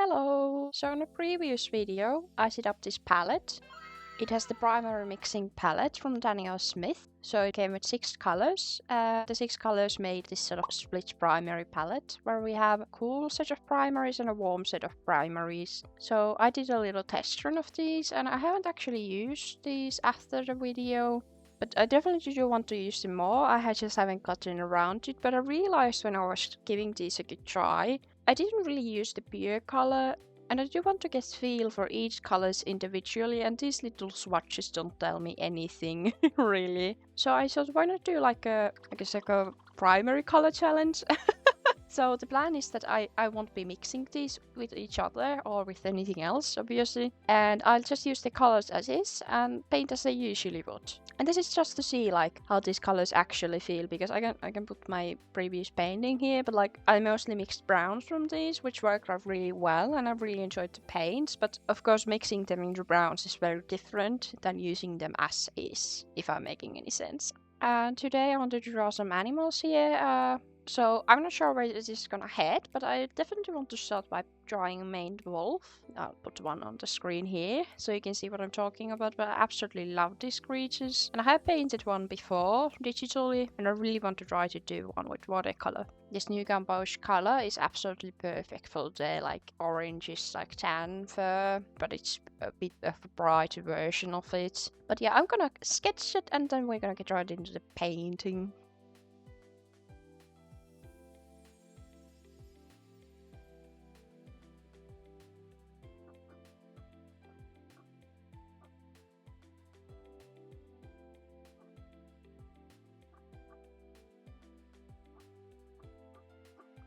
Hello! So in a previous video, I set up this palette. It has the primary mixing palette from Daniel Smith. So it came with 6 colors. The 6 colors made this sort of split primary palette, where we have a cool set of primaries and a warm set of primaries. So I did a little test run of these, and I haven't actually used these after the video. But I definitely do want to use them more. I just haven't gotten around to it, but I realized when I was giving these a good try, I didn't really use the pure color, and I do want to get feel for each colors individually, and these little swatches don't tell me anything, really. So I thought, why not do like a primary color challenge? So the plan is that I won't be mixing these with each other or with anything else, obviously. And I'll just use the colors as is and paint as I usually would. And this is just to see like how these colors actually feel, because I can put my previous painting here, but like I mostly mixed browns from these, which worked out really well, and I really enjoyed the paints. But of course mixing them into browns is very different than using them as is, if I'm making any sense. And today I wanted to draw some animals here. So I'm not sure where this is gonna head, but I definitely want to start by drawing a maned wolf. I'll put one on the screen here so you can see what I'm talking about, but I absolutely love these creatures. And I have painted one before digitally, and I really want to try to do one with watercolor. This new gumbosh color is absolutely perfect for the like orangish like tan fur, but it's a bit of a brighter version of it. But yeah, I'm gonna sketch it and then we're gonna get right into the painting.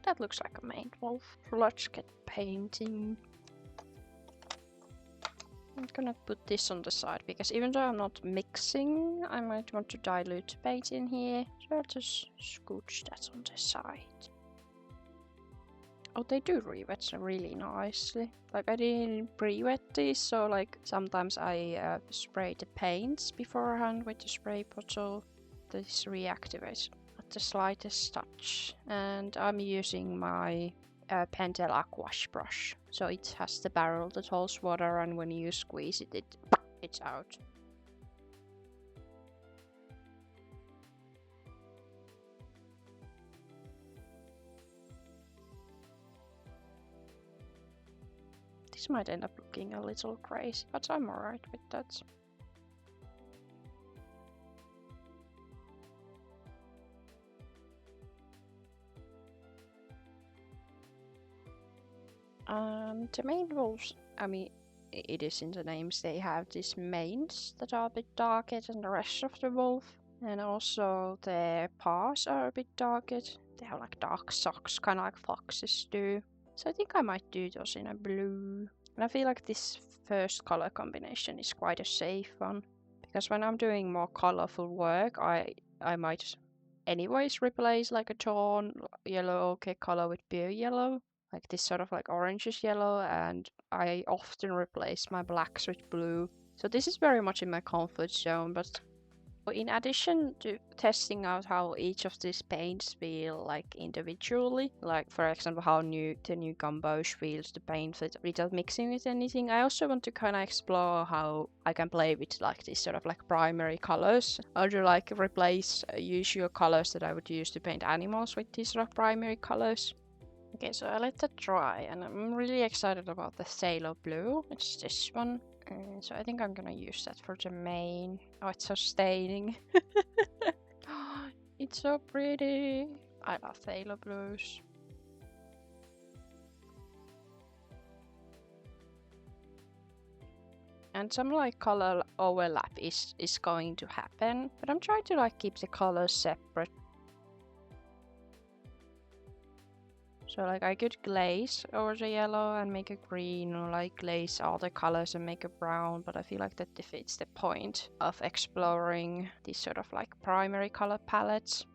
That looks like a maned wolf. Let's get painting. I'm gonna put this on the side because even though I'm not mixing, I might want to dilute paint in here. So I'll just scooch that on the side. Oh, they do re-wet really nicely. Like I didn't pre-wet these, so like sometimes I spray the paints beforehand with the spray bottle. This reactivates at the slightest touch, and I'm using my Pentel Aquash brush, so it has the barrel that holds water, and when you squeeze it, it's out. This might end up looking a little crazy, but I'm alright with that. The maned wolves, I mean, it is in the names, they have these manes that are a bit darker than the rest of the wolf. And also their paws are a bit darker. They have like dark socks, kind of like foxes do. So I think I might do those in a blue. And I feel like this first color combination is quite a safe one. Because when I'm doing more colorful work, I might anyways replace like a tone yellow ochre color with pure yellow. Like this sort of like orangish yellow, and I often replace my blacks with blue. So this is very much in my comfort zone, but in addition to testing out how each of these paints feel like individually, like for example how the new gumbosh feels to paint without mixing with anything, I also want to kind of explore how I can play with like these sort of like primary colors, or to like replace usual colors that I would use to paint animals with these sort of primary colors. Okay, so I let that dry, and I'm really excited about the Sailor Blue. It's this one. So I think I'm gonna use that for the main. Oh, it's so staining. It's so pretty. I love Sailor Blues. And some like color overlap is going to happen, but I'm trying to like keep the colors separate. So like I could glaze over the yellow and make a green, or like glaze all the colors and make a brown, but I feel like that defeats the point of exploring these sort of like primary color palettes.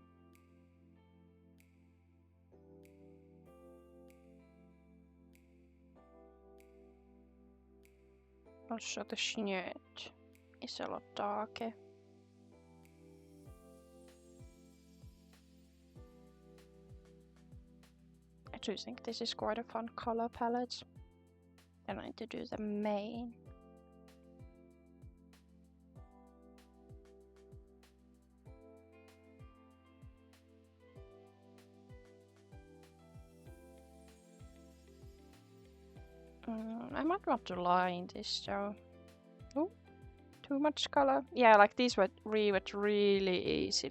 Also the snöt is a lot darker. I do think this is quite a fun color palette. Then I need to do the mane. I might want to line this though. Oh, too much color. Yeah, like these were really easy.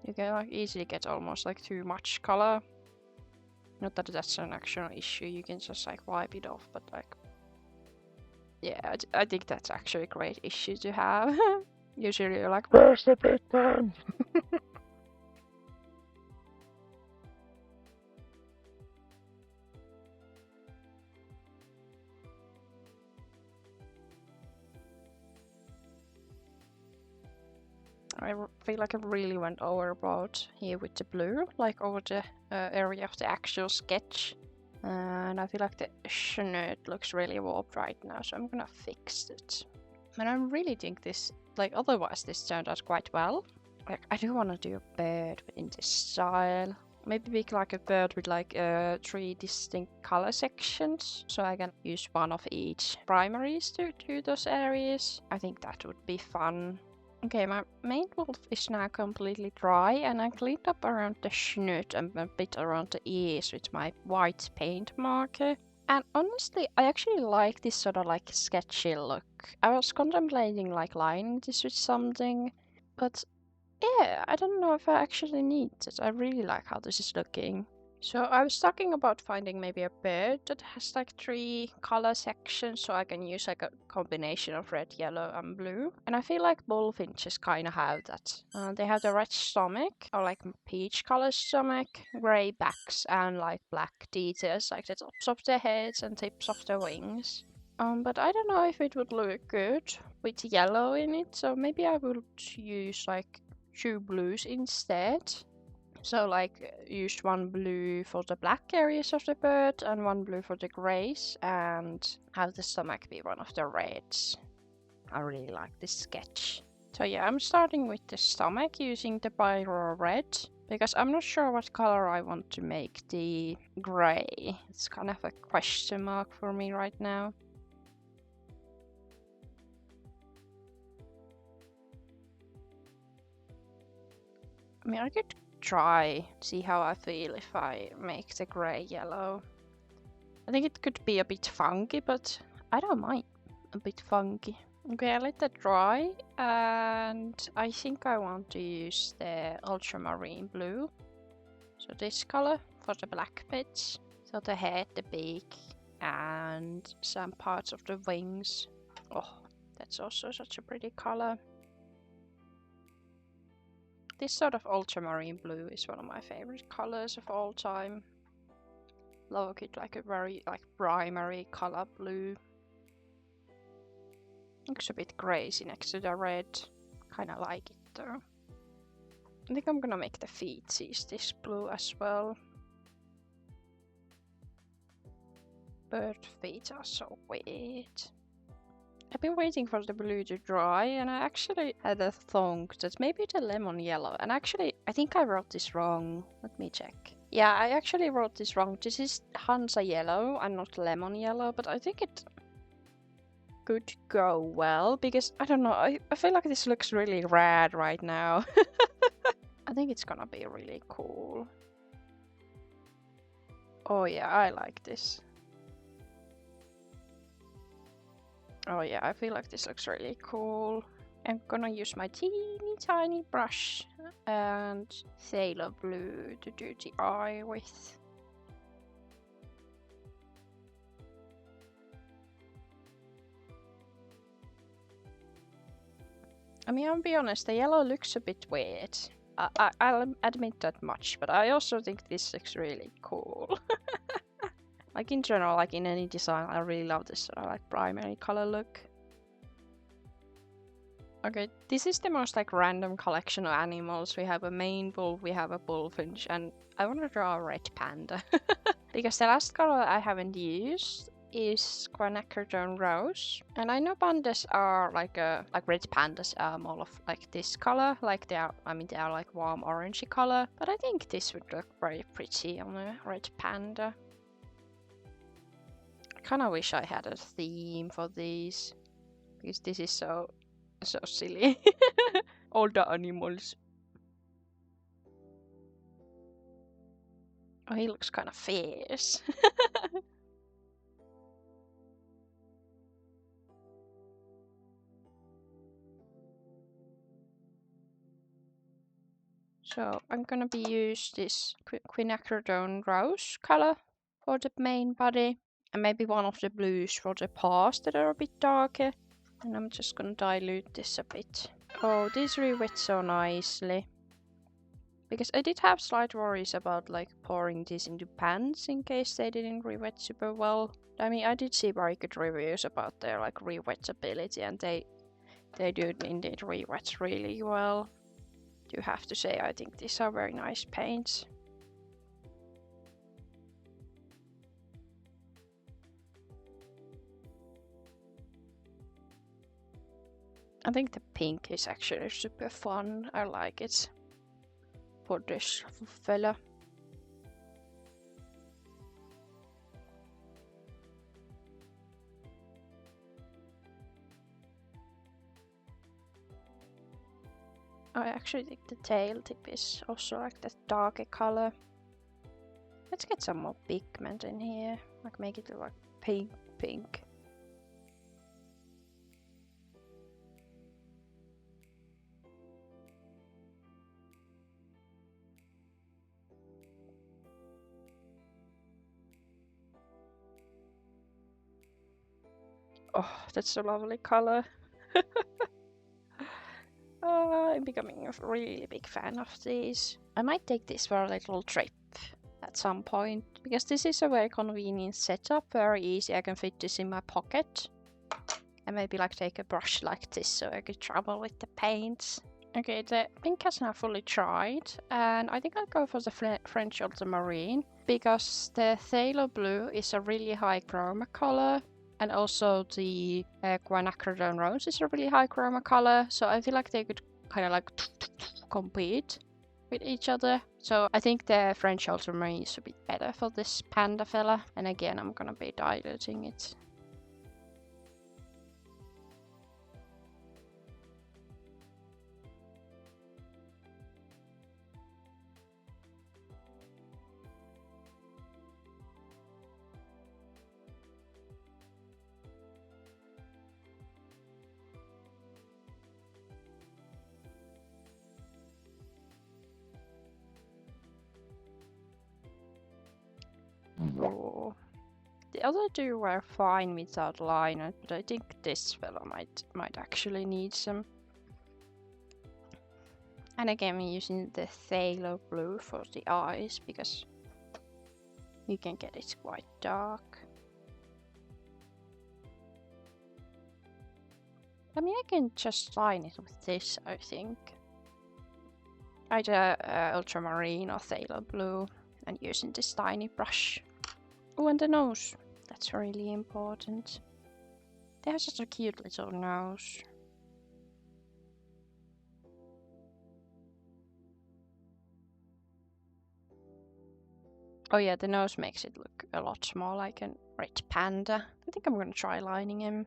You can like easily get almost like too much color. Not that that's an actual issue, you can just like wipe it off, but like... Yeah, I think that's actually a great issue to have. Usually you're like, where's the big pen? I feel like I really went overboard here with the blue, like over the area of the actual sketch. And I feel like the snoot looks really warped right now, so I'm gonna fix it. And I really think this, like otherwise this turned out quite well. Like I do want to do a bird in this style. Maybe make like a bird with like 3 distinct color sections, so I can use one of each primaries to do those areas. I think that would be fun. Okay, my main wolf is now completely dry, and I cleaned up around the snoot and a bit around the ears with my white paint marker. And honestly, I actually like this sort of like sketchy look. I was contemplating like lining this with something, but yeah, I don't know if I actually need it. I really like how this is looking. So I was talking about finding maybe a bird that has like 3 color sections, so I can use like a combination of red, yellow and blue. And I feel like bullfinches kind of have that. They have the red stomach, or like peach color stomach, gray backs and like black details like the tops of the heads and tips of the wings. But I don't know if it would look good with yellow in it, so maybe I would use like 2 blues instead. So like use 1 blue for the black areas of the bird and 1 blue for the grays, and have the stomach be one of the reds. I really like this sketch. So yeah, I'm starting with the stomach using the Pyro Red, because I'm not sure what color I want to make the gray. It's kind of a question mark for me right now. I mean, I could try, see how I feel if I make the gray yellow. I think it could be a bit funky, but I don't mind a bit funky. Okay, I let that dry, and I think I want to use the ultramarine blue. So this color for the black bits. So the head, the beak, and some parts of the wings. Oh, that's also such a pretty color. This sort of ultramarine blue is one of my favorite colors of all time. Look it like a very like primary color blue. Looks a bit crazy next to the red. Kinda like it though. I think I'm gonna make the feet use this blue as well. Bird feet are so weird. I've been waiting for the blue to dry, and I actually had a thought that maybe the lemon yellow, and actually I think I wrote this wrong. Let me check. Yeah, I actually wrote this wrong. This is Hansa yellow and not lemon yellow, but I think it could go well, because I don't know, I feel like this looks really rad right now. I think it's gonna be really cool. Oh yeah, I like this. Oh yeah, I feel like this looks really cool. I'm gonna use my teeny tiny brush and Sailor Blue to do the eye with. I mean, I'll be honest, the yellow looks a bit weird. I'll admit that much, but I also think this looks really cool. Like in general, like in any design, I really love this sort of like primary color look. Okay, this is the most like random collection of animals. We have a Maine wolf, we have a bullfinch, and I want to draw a red panda. Because the last color I haven't used, is quinacridone rose, and I know pandas are like red pandas are more of like this color, like they are like warm orangey color, but I think this would look very pretty on a red panda. I kind of wish I had a theme for these, because this is so silly. All the animals. Oh, he looks kind of fierce. So I'm gonna use this quinacridone rose color for the main body, and maybe one of the blues for the paws that are a bit darker. And I'm just gonna dilute this a bit. Oh, this rewet so nicely. Because I did have slight worries about like pouring this into pans in case they didn't rewet super well. I mean, I did see very good reviews about their like rewetability, and they do indeed rewet really well. Do have to say, I think these are very nice paints. I think the pink is actually super fun. I like it for this fella. I actually think the tail tip is also like that darker color. Let's get some more pigment in here, like make it look like pink. Oh, that's a lovely color. I'm becoming a really big fan of these. I might take this for a little trip at some point, because this is a very convenient setup, very easy. I can fit this in my pocket and maybe like take a brush like this so I could travel with the paints. Okay, the pink has now fully dried, and I think I'll go for the French ultramarine, because the phthalo blue is a really high chroma color, and also the quinacridone rose is a really high chroma color, so I feel like they could kind of like compete with each other. So I think the French ultramarine is a bit better for this panda fella, and again I'm gonna be diluting it. Oh. The other two were fine without liner, but I think this fella might actually need some. And again, I'm using the phthalo blue for the eyes, because you can get it quite dark. I mean, I can just line it with this, I think. Either ultramarine or phthalo blue, and using this tiny brush. Oh, and the nose. That's really important. They have such a cute little nose. Oh yeah, the nose makes it look a lot more like a red panda. I think I'm gonna try lining him.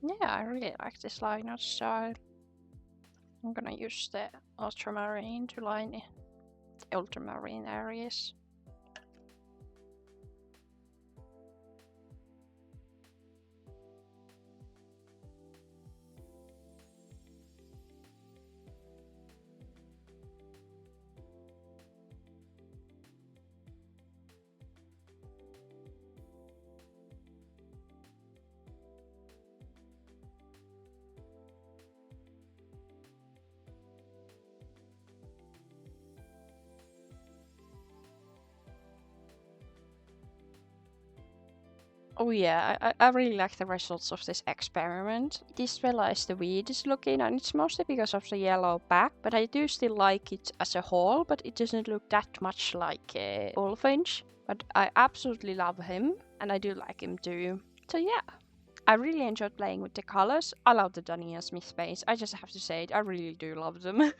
Yeah, I really like this liner style. I'm gonna use the ultramarine to line the ultramarine areas. Oh yeah, I really like the results of this experiment. This fella is the weirdest looking, and it's mostly because of the yellow back, but I do still like it as a whole, but it doesn't look that much like a bullfinch. But I absolutely love him, and I do like him too. So yeah, I really enjoyed playing with the colors. I love the Dania Smith paints. I just have to say it, I really do love them.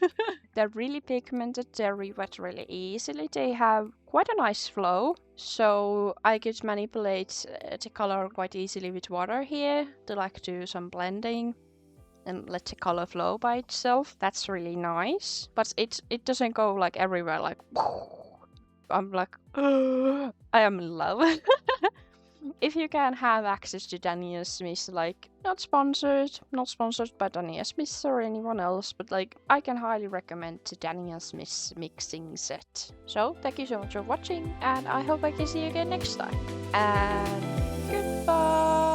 They're really pigmented, they re-wet really easily. They have quite a nice flow, so I could manipulate the color quite easily with water here to like do some blending and let the color flow by itself. That's really nice, but it doesn't go like everywhere like I'm like I am in love. If you can have access to Daniel Smith, like not sponsored by Daniel Smith or anyone else, but like I can highly recommend the Daniel Smith's mixing set. So thank you so much for watching, and I hope I can see you again next time. And goodbye.